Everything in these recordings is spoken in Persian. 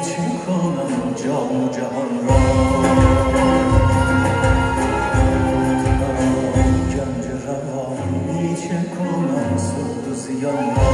چه کنم جام و جهان را گنج روانی چه کنم سود و زیان را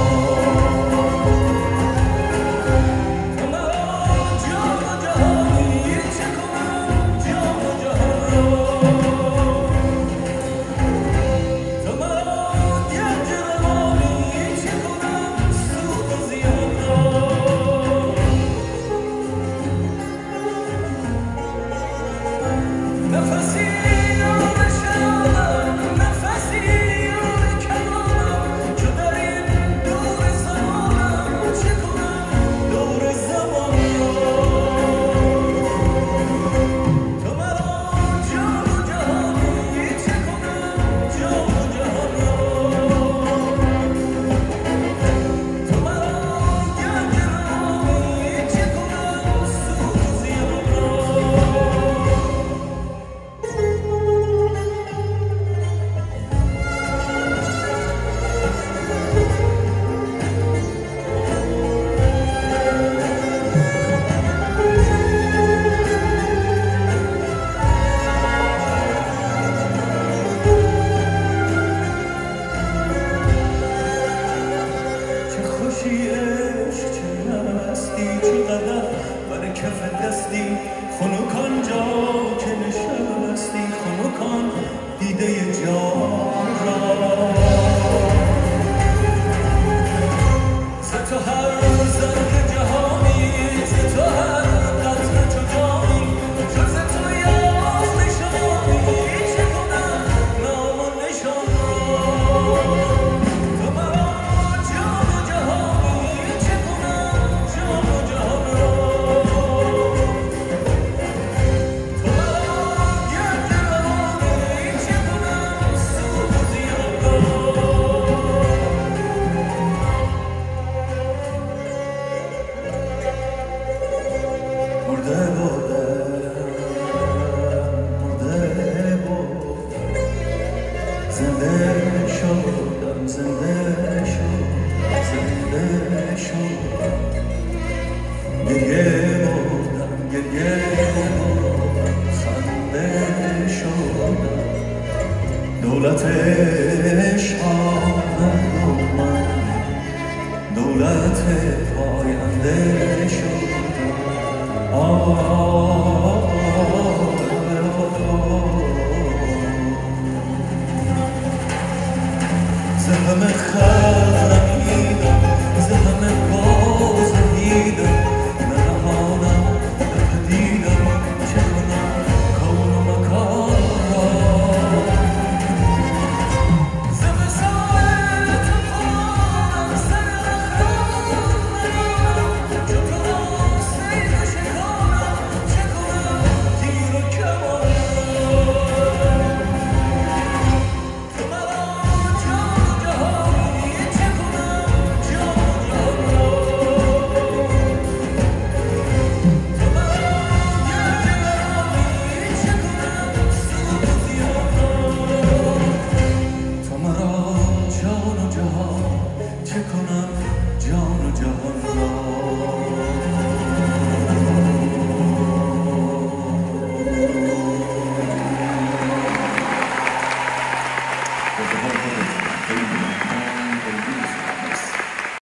کف دستی خنکان جا که نشستی خنکان دیده جان را ز تو هر زنگ جهانی ز تو هر قطره چو جانی جز تو یاد نشانی چه کنم نام و نشان را تو مرا جان و جهانی چه کنم جان و جهان را زنده شدم زنده شدم زنده شدم گریه بودم گریه بودم خنده شدم دولت شاه من دولت پاینده